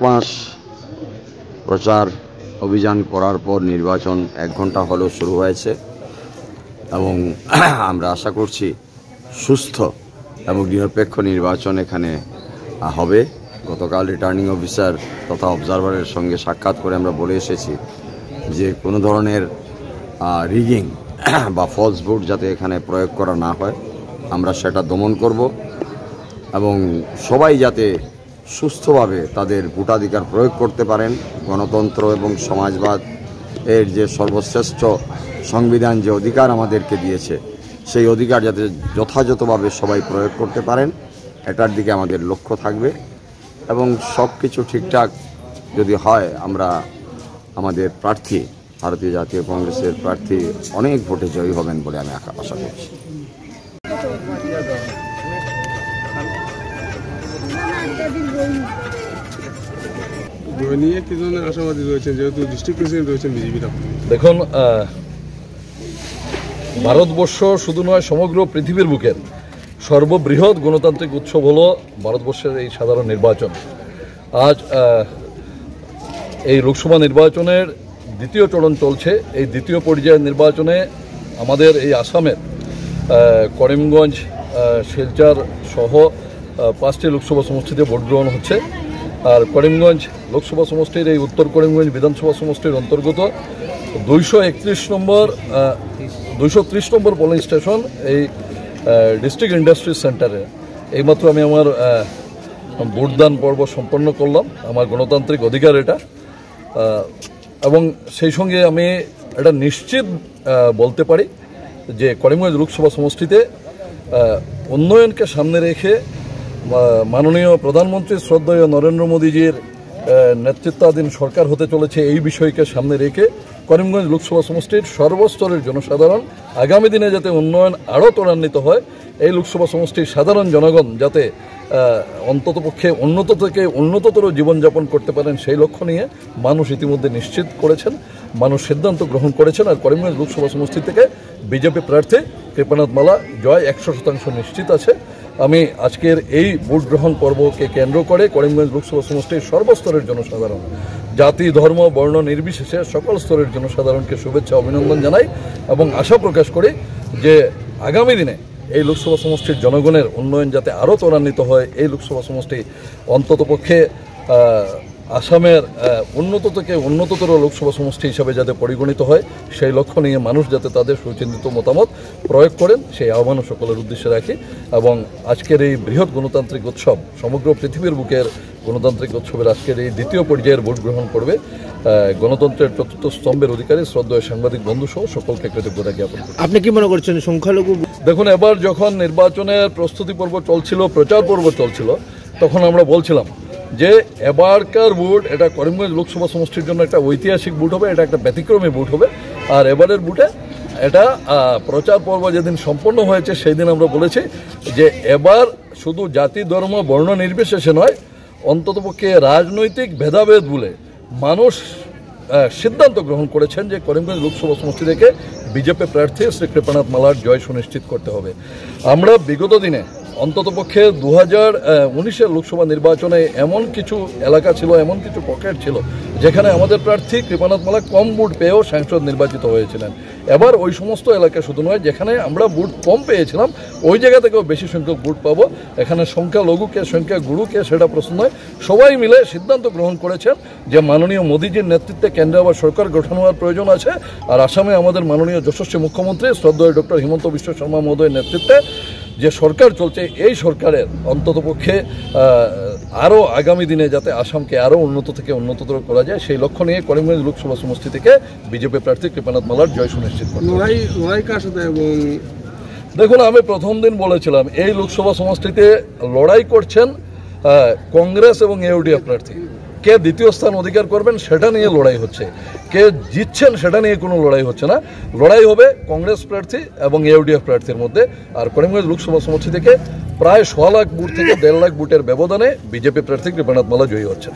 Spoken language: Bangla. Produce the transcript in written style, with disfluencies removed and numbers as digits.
মাস প্রচার অভিযান করার পর নির্বাচন 1 ঘন্টা হলো শুরু হয়েছে এবং আমরা আশা করছি সুস্থ এবং নিরপেক্ষ নির্বাচন এখানে হবে। গতকাল রিটার্নিং অফিসার তথা অবজারভারের সঙ্গে সাক্ষাৎ করে আমরা বলে এসেছি যে কোনো ধরনের রিগিং বা ফলস ভোট যাতে এখানে প্রয়োগ করা না হয়, আমরা সেটা দমন করব এবং সবাই যাতে সুস্থভাবে তাদের ভোটাধিকার প্রয়োগ করতে পারেন। গণতন্ত্র এবং সমাজবাদ এর যে সর্বশ্রেষ্ঠ সংবিধান যে অধিকার আমাদেরকে দিয়েছে, সেই অধিকার যাতে যথাযথভাবে সবাই প্রয়োগ করতে পারেন, এটার দিকে আমাদের লক্ষ্য থাকবে এবং সব কিছু ঠিকঠাক যদি হয় আমরা আমাদের প্রার্থী ভারতীয় জাতীয় কংগ্রেসের প্রার্থী অনেক ভোটে জয়ী হবেন বলে আমি আশা করছি। দেখুন, ভারতবর্ষ শুধু নয়, সমগ্র পৃথিবীর বুকের সর্ববৃহৎ গণতান্ত্রিক উৎসব হলো ভারতবর্ষের এই সাধারণ নির্বাচন। আজ এই লোকসভা নির্বাচনের দ্বিতীয় চরণ চলছে। এই দ্বিতীয় পর্যায়ের নির্বাচনে আমাদের এই আসামের করিমগঞ্জ, শিলচর সহ 5টি লোকসভা সমষ্টিতে ভোট গ্রহণ হচ্ছে। আর করিমগঞ্জ লোকসভা সমষ্টির এই উত্তর করিমগঞ্জ বিধানসভা সমষ্টির অন্তর্গত 231 নম্বর পোলিং স্টেশন এই ডিস্ট্রিক্ট ইন্ডাস্ট্রি সেন্টারে এইমাত্র আমি আমার ভোটদান পর্ব সম্পন্ন করলাম। আমার গণতান্ত্রিক অধিকার এটা, এবং সেই সঙ্গে আমি এটা নিশ্চিত বলতে পারি যে করিমগঞ্জ লোকসভা সমষ্টিতে উন্নয়নকে সামনে রেখে মাননীয় প্রধানমন্ত্রী শ্রদ্ধেয় নরেন্দ্র মোদীজির নেতৃত্বাধীন সরকার হতে চলেছে, এই বিষয়কে সামনে রেখে করিমগঞ্জ লোকসভা সমষ্টির সর্বস্তরের জনসাধারণ আগামী দিনে যাতে উন্নয়ন আরও ত্বরান্বিত হয়, এই লোকসভা সমষ্টির সাধারণ জনগণ যাতে অন্ততপক্ষে উন্নত থেকে উন্নততর জীবনযাপন করতে পারেন, সেই লক্ষ্য নিয়ে মানুষ ইতিমধ্যে নিশ্চিত করেছেন, মানুষ সিদ্ধান্ত গ্রহণ করেছেন। আর করিমগঞ্জ লোকসভা সমষ্টি থেকে বিজেপি প্রার্থী কৃপানাথ মালা জয় 100% নিশ্চিত আছে। আমি আজকের এই ভোট গ্রহণ পর্বকে কেন্দ্র করে করিমগঞ্জ লোকসভা সমষ্টির সর্বস্তরের জনসাধারণ, জাতি ধর্ম বর্ণ নির্বিশেষে সকল স্তরের জনসাধারণকে শুভেচ্ছা অভিনন্দন জানাই এবং আশা প্রকাশ করি যে আগামী দিনে এই লোকসভা সমষ্টির জনগণের উন্নয়ন যাতে আরও ত্বরান্বিত হয়, এই লোকসভা সমষ্টি অন্ততপক্ষে আসামের উন্নত থেকে উন্নততর লোকসভা সমষ্টি হিসাবে যাতে পরিগণিত হয়, সেই লক্ষ্য নিয়ে মানুষ যাতে তাদের সুচিন্তিত মতামত প্রয়োগ করেন, সেই আহ্বানও সকলের উদ্দেশ্যে রাখি। এবং আজকের এই বৃহৎ গণতান্ত্রিক উৎসব, সমগ্র পৃথিবীর বুকের গণতান্ত্রিক উৎসবের আজকের এই দ্বিতীয় পর্যায়ের ভোট গ্রহণ করবে গণতন্ত্রের চতুর্থ স্তম্ভের অধিকারী শ্রদ্ধেয় সাংবাদিক বন্ধু সহ সকলকে কৃতজ্ঞতা জ্ঞাপন করি। আপনি কি মনে করছেন সংখ্যালঘু? দেখুন, এবার যখন নির্বাচনের প্রস্তুতি পর্ব চলছিল, প্রচার পর্ব চলছিল, তখন আমরা বলছিলাম যে এবারকার ভোট এটা করিমগঞ্জ লোকসভা সমষ্টির জন্য একটা ঐতিহাসিক ভোট হবে, এটা একটা ব্যতিক্রমী ভোট হবে। আর এবারের ভোটে এটা প্রচার পর্ব যেদিন সম্পন্ন হয়েছে সেই দিন আমরা বলেছি যে এবার শুধু জাতি ধর্ম বর্ণ নির্বিশেষে নয়, অন্ততপক্ষে রাজনৈতিক ভেদাভেদ বলে মানুষ সিদ্ধান্ত গ্রহণ করেছেন যে করিমগঞ্জ লোকসভা সমষ্টি থেকে বিজেপি প্রার্থী শ্রী কৃপানাথ মালার জয় সুনিশ্চিত করতে হবে। আমরা বিগত দিনে অন্ততপক্ষে 2019-এর লোকসভা নির্বাচনে এমন কিছু এলাকা ছিল, এমন কিছু পকেট ছিল যেখানে আমাদের প্রার্থী কৃপানাথ মালা কম ভোট পেয়েও সাংসদ নির্বাচিত হয়েছিলেন। এবার ওই সমস্ত এলাকা শুধু নয়, যেখানে আমরা ভোট কম পেয়েছিলাম ওই জায়গা থেকেও বেশি সংখ্যক ভোট পাবো। এখানে সংখ্যা লঘুকে সংখ্যা গুরুকে সেটা প্রশ্ন নয়, সবাই মিলে সিদ্ধান্ত গ্রহণ করেছেন যে মাননীয় মোদীজির নেতৃত্বে কেন্দ্রে আবার সরকার গঠন হওয়ার প্রয়োজন আছে। আর আসামে আমাদের মাননীয় যশস্বী মুখ্যমন্ত্রী শ্রদ্ধেয় ডক্টর হিমন্ত বিশ্ব শর্মা মহোদয়ের নেতৃত্বে যে সরকার চলছে, এই সরকারের অন্ততপক্ষে আরও আগামী দিনে যাতে আসামকে আরও উন্নত থেকে উন্নততর করা যায় সেই লক্ষ্য নিয়ে করিমগঞ্জ লোকসভা সমষ্টি থেকে বিজেপি প্রার্থী কৃপানাথ মালার জয় সুনিশ্চিত করে। দেখুন, আমি প্রথম দিন বলেছিলাম এই লোকসভা সমষ্টিতে লড়াই করছেন কংগ্রেস এবং ইউডিএফ প্রার্থী। কে দ্বিতীয় স্থান অধিকার করবেন সেটা নিয়ে লড়াই হচ্ছে, কে জিতছেন সেটা নিয়ে কোনো লড়াই হচ্ছে না। লড়াই হবে কংগ্রেস প্রার্থী এবং ইউডিএফ প্রার্থীর মধ্যে। আর করিমগঞ্জ লোকসভা সমষ্টি থেকে প্রায় 1.25 লাখ ভোট থেকে 1.5 লাখ ভোটের ব্যবধানে বিজেপি প্রার্থী কৃপানাথ মালা জয়ী হচ্ছেন।